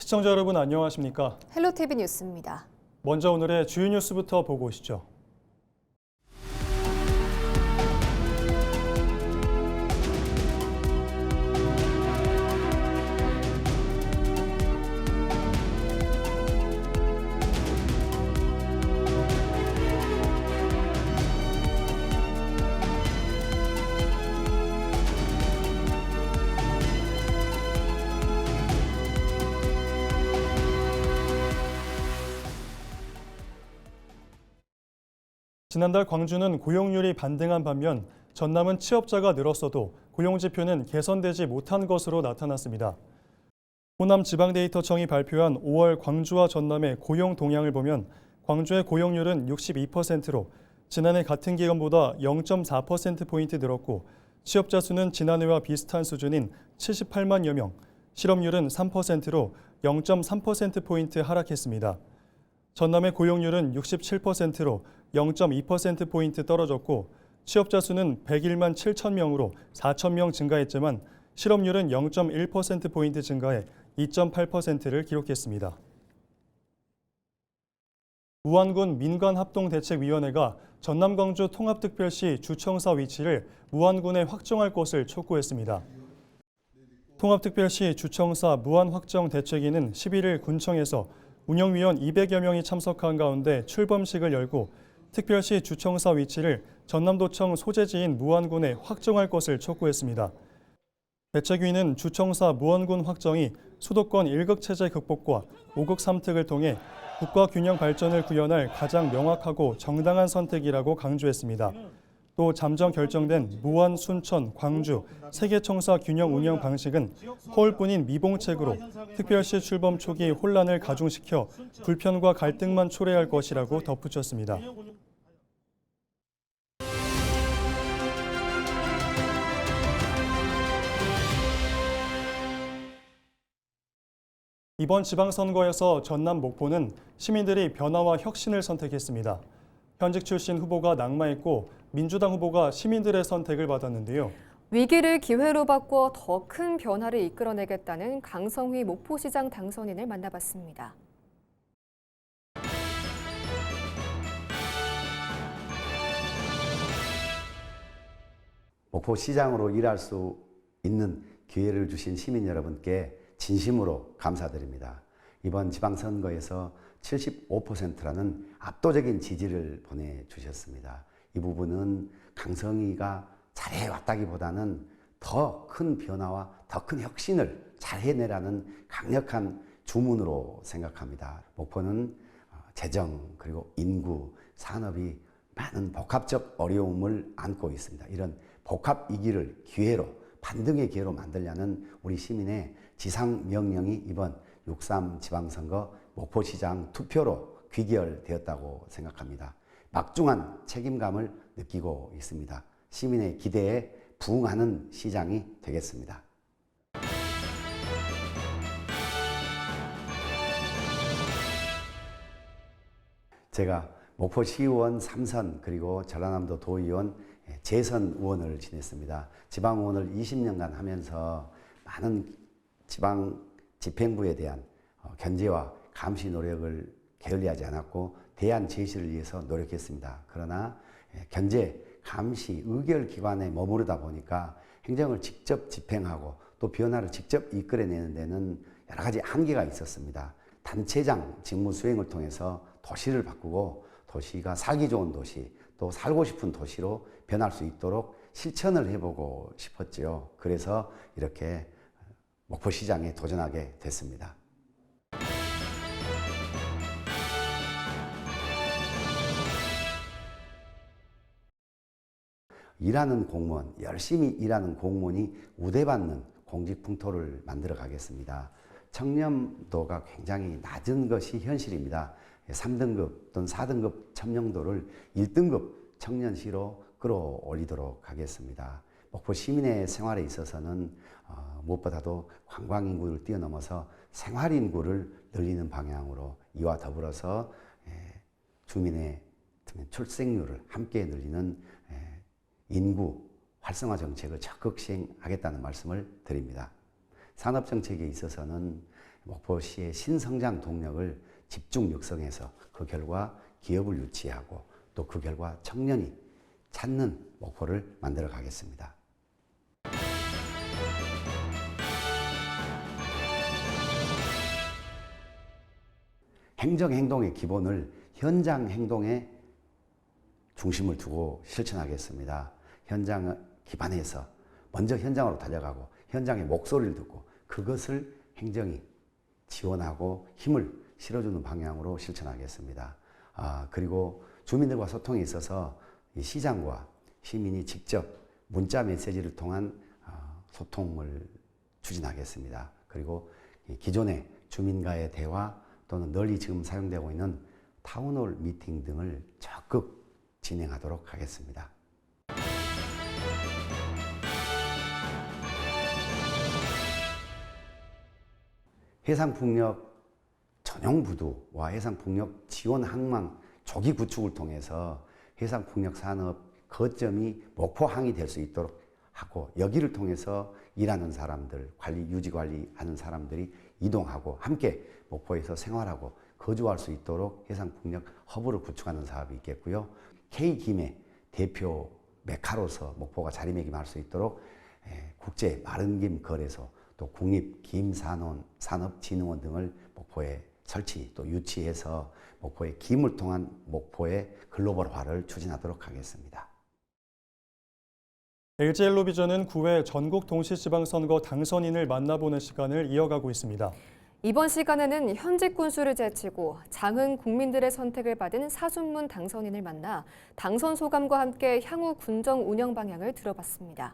시청자 여러분 안녕하십니까? 헬로티비 뉴스입니다. 먼저 오늘의 주요 뉴스부터 보고 오시죠. 지난달 광주는 고용률이 반등한 반면 전남은 취업자가 늘었어도 고용지표는 개선되지 못한 것으로 나타났습니다. 호남지방데이터청이 발표한 5월 광주와 전남의 고용 동향을 보면 광주의 고용률은 62%로 지난해 같은 기간보다 0.4%포인트 늘었고 취업자 수는 지난해와 비슷한 수준인 78만여 명, 실업률은 3%로 0.3%포인트 하락했습니다. 전남의 고용률은 67%로 0.2%포인트 떨어졌고 취업자 수는 101만 7천 명으로 4천 명 증가했지만 실업률은 0.1%포인트 증가해 2.8%를 기록했습니다. 무안군 민간합동대책위원회가 전남 광주 통합특별시 주청사 위치를 무안군에 확정할 것을 촉구했습니다. 통합특별시 주청사 무안 확정 대책위는 11일 군청에서 운영위원 200여 명이 참석한 가운데 출범식을 열고 특별시 주청사 위치를 전남도청 소재지인 무안군에 확정할 것을 촉구했습니다. 대책위는 주청사 무안군 확정이 수도권 1극 체제 극복과 5극 3특을 통해 국가 균형 발전을 구현할 가장 명확하고 정당한 선택이라고 강조했습니다. 또 잠정 결정된 무안, 순천, 광주 세개청사 균형 운영 방식은 허울뿐인 미봉책으로 특별시 출범 초기 혼란을 가중시켜 불편과 갈등만 초래할 것이라고 덧붙였습니다. 이번 지방선거에서 전남 목포는 시민들이 변화와 혁신을 선택했습니다. 현직 출신 후보가 낙마했고 민주당 후보가 시민들의 선택을 받았는데요. 위기를 기회로 바꿔 더 큰 변화를 이끌어내겠다는 강성휘 목포시장 당선인을 만나봤습니다. 목포시장으로 일할 수 있는 기회를 주신 시민 여러분께 진심으로 감사드립니다. 이번 지방선거에서 75%라는 압도적인 지지를 보내주셨습니다. 이 부분은 강성휘가 잘해왔다기보다는 더 큰 변화와 더 큰 혁신을 잘 해내라는 강력한 주문으로 생각합니다. 목포는 재정 그리고 인구, 산업이 많은 복합적 어려움을 안고 있습니다. 이런 복합 위기를 기회로 반등의 기회로 만들려는 우리 시민의 지상 명령이 이번 6.3 지방선거 목포시장 투표로 귀결되었다고 생각합니다. 막중한 책임감을 느끼고 있습니다. 시민의 기대에 부응하는 시장이 되겠습니다. 제가 목포시의원 3선 그리고 전라남도 도의원 재선 의원을 지냈습니다. 지방의원을 20년간 하면서 많은 지방 집행부에 대한 견제와 감시 노력을 게을리하지 않았고 대안 제시를 위해서 노력했습니다. 그러나 견제, 감시, 의결 기관에 머무르다 보니까 행정을 직접 집행하고 또 변화를 직접 이끌어내는 데는 여러 가지 한계가 있었습니다. 단체장 직무 수행을 통해서 도시를 바꾸고 도시가 살기 좋은 도시, 또 살고 싶은 도시로 변할 수 있도록 실천을 해보고 싶었죠. 그래서 이렇게 목포시장에 도전하게 됐습니다. 일하는 공무원, 열심히 일하는 공무원이 우대받는 공직풍토를 만들어 가겠습니다. 청렴도가 굉장히 낮은 것이 현실입니다. 3등급 또는 4등급 청렴도를 1등급 청년시로 끌어올리도록 하겠습니다. 목포 시민의 생활에 있어서는 무엇보다도 관광인구를 뛰어넘어서 생활인구를 늘리는 방향으로 이와 더불어서 주민의 출생률을 함께 늘리는 인구 활성화 정책을 적극 시행하겠다는 말씀을 드립니다. 산업정책에 있어서는 목포시의 신성장 동력을 집중 육성해서 그 결과 기업을 유치하고 또 그 결과 청년이 찾는 목포를 만들어 가겠습니다. 행정 행동의 기본을 현장 행동에 중심을 두고 실천하겠습니다. 현장 기반에서 먼저 현장으로 달려가고 현장의 목소리를 듣고 그것을 행정이 지원하고 힘을 실어주는 방향으로 실천하겠습니다. 그리고 주민들과 소통에 있어서 이 시장과 시민이 직접 문자 메시지를 통한 소통을 추진하겠습니다. 그리고 기존의 주민과의 대화 또는 널리 지금 사용되고 있는 타운홀 미팅 등을 적극 진행하도록 하겠습니다. 해상풍력 전용 부두와 해상풍력 지원 항만 조기 구축을 통해서 해상풍력 산업 거점이 목포항이 될 수 있도록 하고 여기를 통해서 일하는 사람들, 유지 관리하는 사람들이 이동하고 함께 목포에서 생활하고 거주할 수 있도록 해상풍력 허브를 구축하는 사업이 있겠고요. K김의 대표 메카로서 목포가 자리매김할 수 있도록 국제 마른김 거래소 또 국립김산업진흥원 등을 목포에 설치 또 유치해서 목포의 김을 통한 목포의 글로벌화를 추진하도록 하겠습니다. LG엘로비전은 9회 전국 동시지방선거 당선인을 만나보는 시간을 이어가고 있습니다. 이번 시간에는 현직 군수를 제치고 장흥 국민들의 선택을 받은 사순문 당선인을 만나 당선 소감과 함께 향후 군정 운영 방향을 들어봤습니다.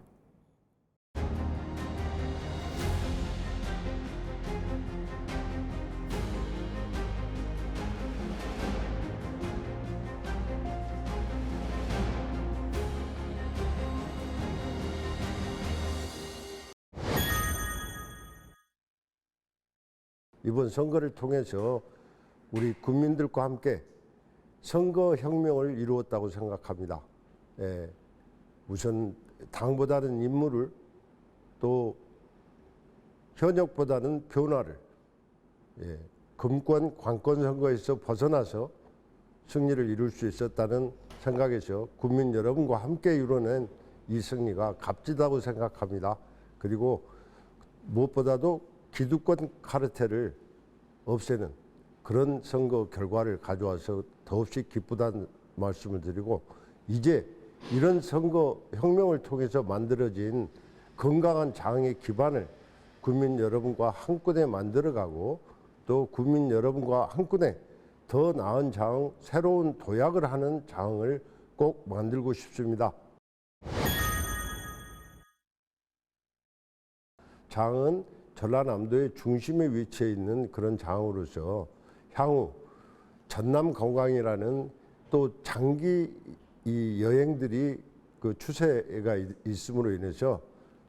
이번 선거를 통해서 우리 국민들과 함께 선거혁명을 이루었다고 생각합니다. 우선 당보다는 인물을 또 현역보다는 변화를 금권 관권 선거에서 벗어나서 승리를 이룰 수 있었다는 생각에서 국민 여러분과 함께 이뤄낸 이 승리가 값지다고 생각합니다. 그리고 무엇보다도 기득권 카르텔을 없애는 그런 선거 결과를 가져와서 더없이 기쁘다는 말씀을 드리고 이제 이런 선거 혁명을 통해서 만들어진 건강한 장의 기반을 국민 여러분과 한꺼번에 만들어가고 또 국민 여러분과 한꺼번에 더 나은 장, 새로운 도약을 하는 장을 꼭 만들고 싶습니다. 장은 전라남도의 중심에 위치해 있는 그런 장으로서 향후 전남 관광이라는 또 장기 이 여행들이 그 추세가 있음으로 인해서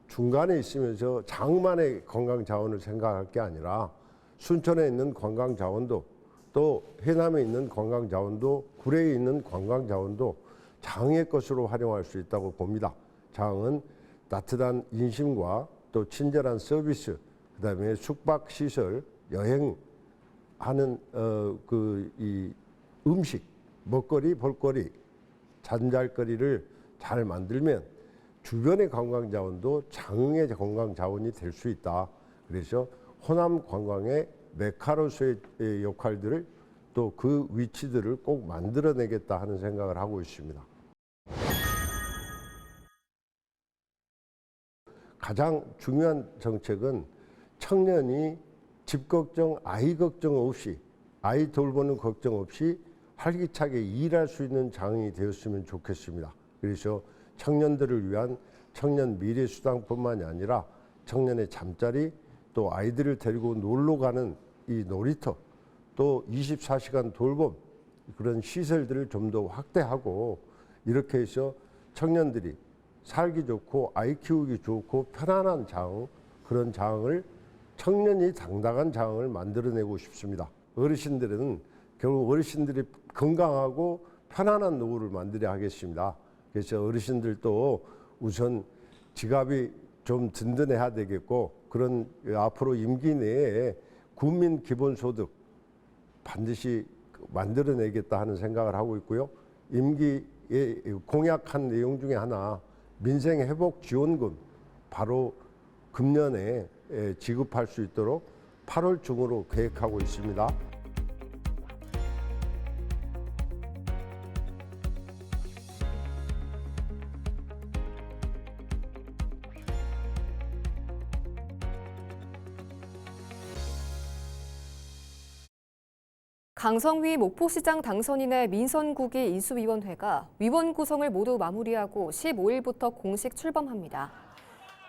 중간에 있으면서 장만의 관광 자원을 생각할 게 아니라 순천에 있는 관광 자원도 또 해남에 있는 관광 자원도 구례에 있는 관광 자원도 장의 것으로 활용할 수 있다고 봅니다. 장은 따뜻한 인심과 또 친절한 서비스 그다음에 숙박 시설, 여행하는 이 음식, 먹거리, 볼거리, 잔잘거리를 잘 만들면 주변의 관광 자원도 장흥의 관광 자원이 될 수 있다. 그래서 호남 관광의 메카로서의 역할들을 또 그 위치들을 꼭 만들어내겠다 하는 생각을 하고 있습니다. 가장 중요한 정책은 청년이 집 걱정, 아이 걱정 없이 아이 돌보는 걱정 없이 활기차게 일할 수 있는 장이 되었으면 좋겠습니다. 그래서 청년들을 위한 청년 미래수당뿐만이 아니라 청년의 잠자리 또 아이들을 데리고 놀러 가는 이 놀이터 또 24시간 돌봄 그런 시설들을 좀 더 확대하고 이렇게 해서 청년들이 살기 좋고 아이 키우기 좋고 편안한 장 그런 장을 청년이 당당한 장을 만들어내고 싶습니다. 어르신들은 결국 어르신들이 건강하고 편안한 노후를 만들어야 하겠습니다. 그래서 어르신들도 우선 지갑이 좀 든든해야 되겠고 그런 앞으로 임기 내에 국민 기본소득 반드시 만들어내겠다 하는 생각을 하고 있고요. 임기에 공약한 내용 중에 하나 민생회복지원금 바로 금년에 지급할 수 있도록 8월 중으로 계획하고 있습니다. 강성휘 목포시장 당선인의 민선국이 인수위원회가 위원 구성을 모두 마무리하고 15일부터 공식 출범합니다.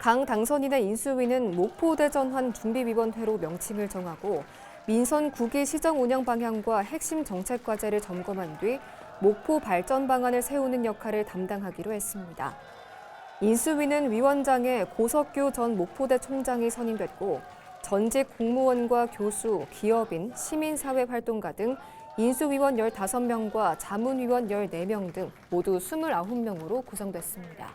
강 당선인의 인수위는 목포대전환 준비위원회로 명칭을 정하고 민선국이 시정 운영 방향과 핵심 정책 과제를 점검한 뒤 목포 발전 방안을 세우는 역할을 담당하기로 했습니다. 인수위는 위원장에 고석규 전 목포대 총장이 선임됐고 전직 공무원과 교수, 기업인, 시민사회 활동가 등 인수위원 15명과 자문위원 14명 등 모두 29명으로 구성됐습니다.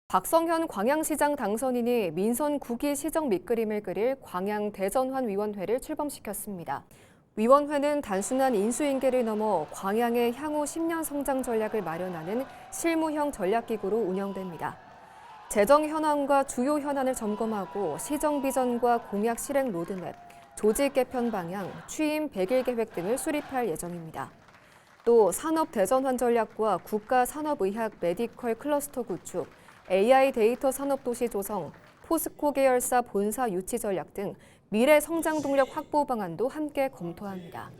박성현 광양시장 당선인이 민선 9기 시정 밑그림을 그릴 광양 대전환위원회를 출범시켰습니다. 위원회는 단순한 인수인계를 넘어 광양의 향후 10년 성장 전략을 마련하는 실무형 전략기구로 운영됩니다. 재정 현황과 주요 현안을 점검하고 시정 비전과 공약 실행 로드맵, 조직 개편 방향, 취임 100일 계획 등을 수립할 예정입니다. 또 산업 대전환 전략과 국가 산업의학 메디컬 클러스터 구축, AI 데이터 산업 도시 조성, 포스코 계열사 본사 유치 전략 등 미래 성장 동력 확보 방안도 함께 검토합니다.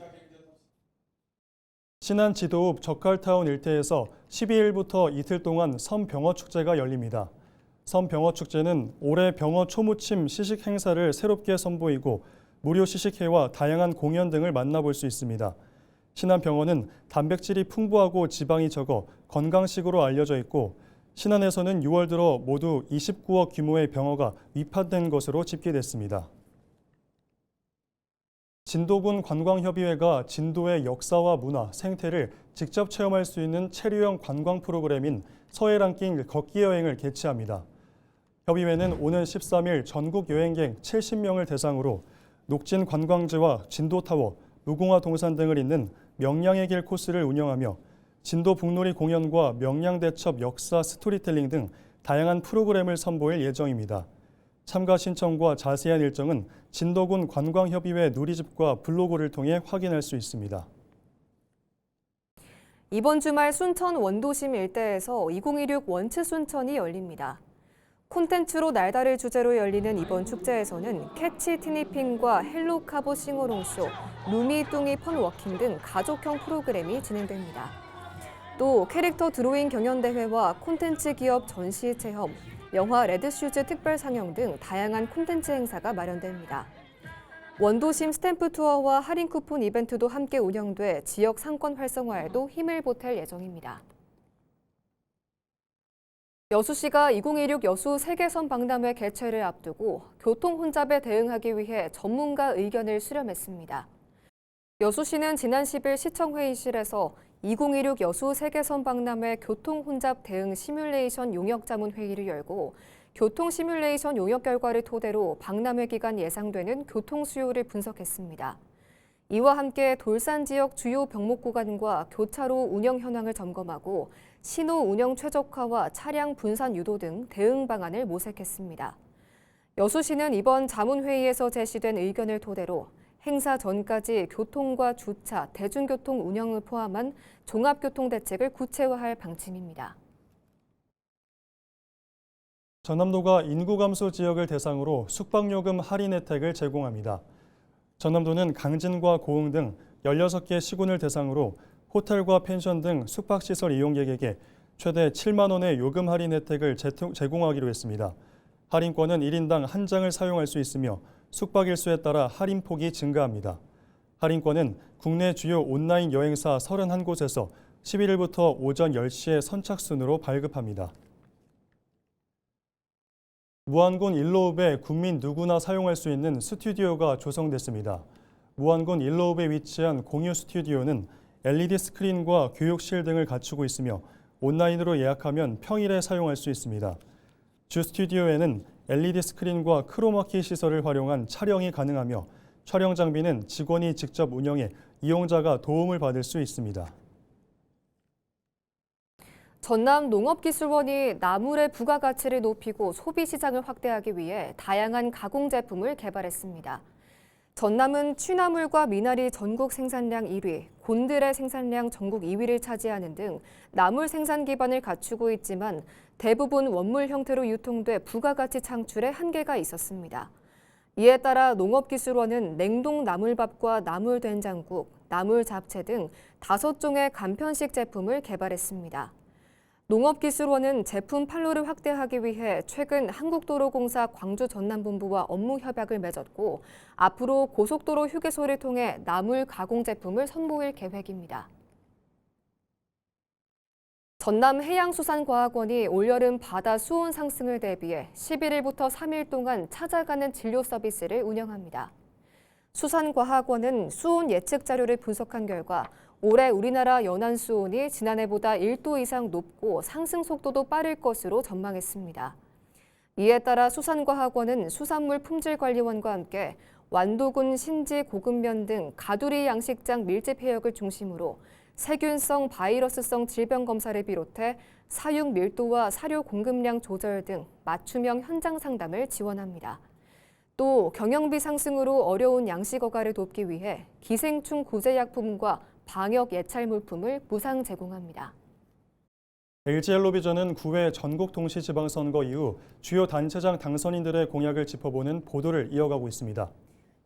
신안 지도읍 젓갈타운 일대에서 12일부터 이틀 동안 섬병어축제가 열립니다. 섬병어축제는 올해 병어 초무침 시식 행사를 새롭게 선보이고 무료 시식회와 다양한 공연 등을 만나볼 수 있습니다. 신안병어는 단백질이 풍부하고 지방이 적어 건강식으로 알려져 있고 신안에서는 6월 들어 모두 29억 규모의 병어가 위판된 것으로 집계됐습니다. 진도군 관광협의회가 진도의 역사와 문화, 생태를 직접 체험할 수 있는 체류형 관광 프로그램인 서해랑길 걷기 여행을 개최합니다. 협의회는 오는 13일 전국 여행객 70명을 대상으로 녹진 관광지와 진도타워, 무궁화 동산 등을 잇는 명량의 길 코스를 운영하며 진도 북놀이 공연과 명량대첩 역사 스토리텔링 등 다양한 프로그램을 선보일 예정입니다. 참가 신청과 자세한 일정은 진도군 관광협의회 누리집과 블로그를 통해 확인할 수 있습니다. 이번 주말 순천 원도심 일대에서 2016 원츠 순천이 열립니다. 콘텐츠로 날다를 주제로 열리는 이번 축제에서는 캐치 티니핑과 헬로 카보 싱어롱쇼, 루미뚱이 펀워킹 등 가족형 프로그램이 진행됩니다. 또 캐릭터 드로잉 경연대회와 콘텐츠 기업 전시 체험, 영화 레드슈즈 특별 상영 등 다양한 콘텐츠 행사가 마련됩니다. 원도심 스탬프 투어와 할인 쿠폰 이벤트도 함께 운영돼 지역 상권 활성화에도 힘을 보탤 예정입니다. 여수시가 2016 여수 세계선 박람회 개최를 앞두고 교통 혼잡에 대응하기 위해 전문가 의견을 수렴했습니다. 여수시는 지난 10일 시청회의실에서 2016 여수 세계선 박람회 교통 혼잡 대응 시뮬레이션 용역 자문 회의를 열고 교통 시뮬레이션 용역 결과를 토대로 박람회 기간 예상되는 교통 수요를 분석했습니다. 이와 함께 돌산 지역 주요 병목 구간과 교차로 운영 현황을 점검하고 신호 운영 최적화와 차량 분산 유도 등 대응 방안을 모색했습니다. 여수시는 이번 자문회의에서 제시된 의견을 토대로 행사 전까지 교통과 주차, 대중교통 운영을 포함한 종합교통대책을 구체화할 방침입니다. 전남도가 인구 감소 지역을 대상으로 숙박요금 할인 혜택을 제공합니다. 전남도는 강진과 고흥 등 16개 시군을 대상으로 호텔과 펜션 등 숙박시설 이용객에게 최대 7만 원의 요금 할인 혜택을 제공하기로 했습니다. 할인권은 1인당 1장을 사용할 수 있으며 숙박일수에 따라 할인폭이 증가합니다. 할인권은 국내 주요 온라인 여행사 31곳에서 11일부터 오전 10시에 선착순으로 발급합니다. 무안군 일로읍에 국민 누구나 사용할 수 있는 스튜디오가 조성됐습니다. 무안군 일로읍에 위치한 공유 스튜디오는 LED 스크린과 교육실 등을 갖추고 있으며 온라인으로 예약하면 평일에 사용할 수 있습니다. 주 스튜디오에는 LED 스크린과 크로마키 시설을 활용한 촬영이 가능하며 촬영 장비는 직원이 직접 운영해 이용자가 도움을 받을 수 있습니다. 전남 농업기술원이 나물의 부가가치를 높이고 소비 시장을 확대하기 위해 다양한 가공 제품을 개발했습니다. 전남은 취나물과 미나리 전국 생산량 1위, 곤드레 생산량 전국 2위를 차지하는 등 나물 생산 기반을 갖추고 있지만 대부분 원물 형태로 유통돼 부가가치 창출에 한계가 있었습니다. 이에 따라 농업기술원은 냉동 나물밥과 나물된장국, 나물잡채 등 5종의 간편식 제품을 개발했습니다. 농업기술원은 제품 판로를 확대하기 위해 최근 한국도로공사 광주 전남본부와 업무 협약을 맺었고 앞으로 고속도로 휴게소를 통해 나물 가공 제품을 선보일 계획입니다. 전남해양수산과학원이 올여름 바다 수온 상승을 대비해 11일부터 3일 동안 찾아가는 진료 서비스를 운영합니다. 수산과학원은 수온 예측 자료를 분석한 결과 올해 우리나라 연안 수온이 지난해보다 1도 이상 높고 상승 속도도 빠를 것으로 전망했습니다. 이에 따라 수산과학원은 수산물 품질관리원과 함께 완도군 신지 고급면 등 가두리 양식장 밀집 해역을 중심으로 세균성 바이러스성 질병 검사를 비롯해 사육 밀도와 사료 공급량 조절 등 맞춤형 현장 상담을 지원합니다. 또 경영비 상승으로 어려운 양식 어가를 돕기 위해 기생충 구제약품과 방역 예찰 물품을 무상 제공합니다. LG엘로비전은 9회 전국 동시지방선거 이후 주요 단체장 당선인들의 공약을 짚어보는 보도를 이어가고 있습니다.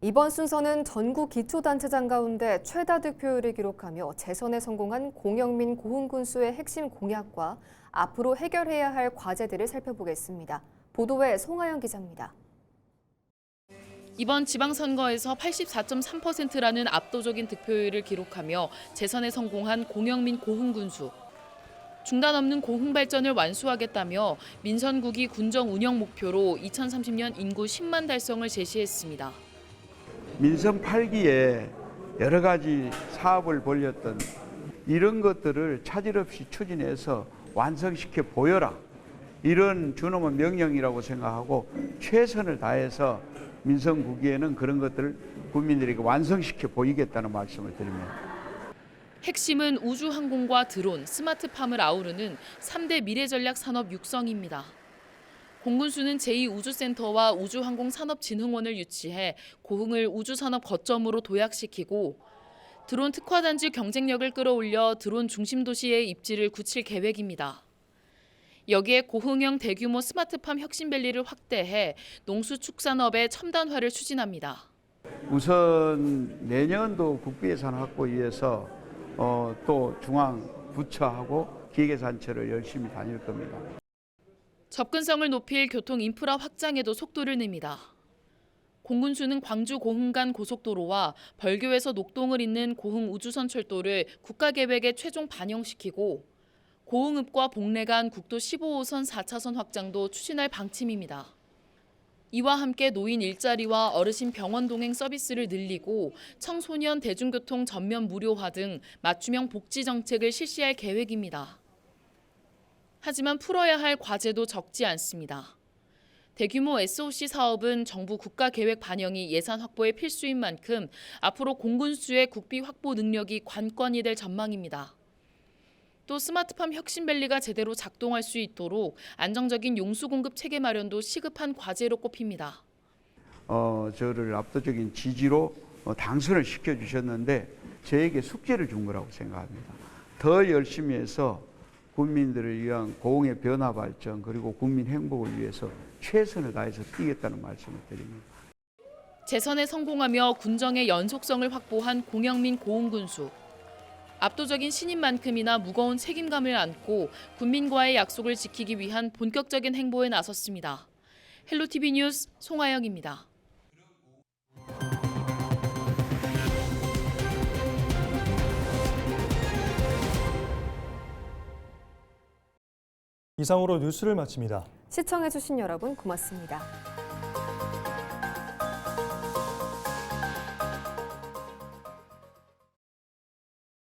이번 순서는 전국 기초단체장 가운데 최다 득표율을 기록하며 재선에 성공한 공영민 고흥군수의 핵심 공약과 앞으로 해결해야 할 과제들을 살펴보겠습니다. 보도에 송하영 기자입니다. 이번 지방선거에서 84.3%라는 압도적인 득표율을 기록하며 재선에 성공한 공영민 고흥군수. 중단 없는 고흥 발전을 완수하겠다며 민선국이 군정 운영 목표로 2030년 인구 10만 달성을 제시했습니다. 민선 8기에 여러 가지 사업을 벌였던 이런 것들을 차질 없이 추진해서 완성시켜 보여라. 이런 준엄한 명령이라고 생각하고 최선을 다해서 민선 9기에는 그런 것들을 국민들에게 완성시켜 보이겠다는 말씀을 드립니다. 핵심은 우주항공과 드론, 스마트팜을 아우르는 3대 미래전략 산업 육성입니다. 공군수는 제2우주센터와 우주항공산업진흥원을 유치해 고흥을 우주산업 거점으로 도약시키고 드론 특화단지 경쟁력을 끌어올려 드론 중심 도시의 입지를 굳힐 계획입니다. 여기에 고흥형 대규모 스마트팜 혁신밸리를 확대해 농수축산업의 첨단화를 추진합니다. 우선 내년도 국비예산 확보 위해서 또 중앙 부처하고 기획예산처를 열심히 다닐 겁니다. 접근성을 높일 교통 인프라 확장에도 속도를 냅니다. 공군수는 광주 고흥 간 고속도로와 벌교에서 녹동을 잇는 고흥 우주선철도를 국가계획에 최종 반영시키고 고흥읍과 복례 간 국도 15호선 4차선 확장도 추진할 방침입니다. 이와 함께 노인 일자리와 어르신 병원 동행 서비스를 늘리고 청소년 대중교통 전면 무료화 등 맞춤형 복지 정책을 실시할 계획입니다. 하지만 풀어야 할 과제도 적지 않습니다. 대규모 SOC 사업은 정부 국가계획 반영이 예산 확보에 필수인 만큼 앞으로 공군수의 국비 확보 능력이 관건이 될 전망입니다. 또 스마트팜 혁신밸리가 제대로 작동할 수 있도록 안정적인 용수 공급 체계 마련도 시급한 과제로 꼽힙니다. 저를 압도적인 지지로 당선을 시켜주셨는데 저에게 숙제를 준 거라고 생각합니다. 더 열심히 해서 국민들을 위한 고흥의 변화 발전 그리고 국민 행복을 위해서 최선을 다해서 뛰겠다는 말씀을 드립니다. 재선에 성공하며 군정의 연속성을 확보한 공영민 고흥군수. 압도적인 신임만큼이나 무거운 책임감을 안고 국민과의 약속을 지키기 위한 본격적인 행보에 나섰습니다. 헬로티비 뉴스 송하영입니다. 이상으로 뉴스를 마칩니다. 시청해주신 여러분 고맙습니다.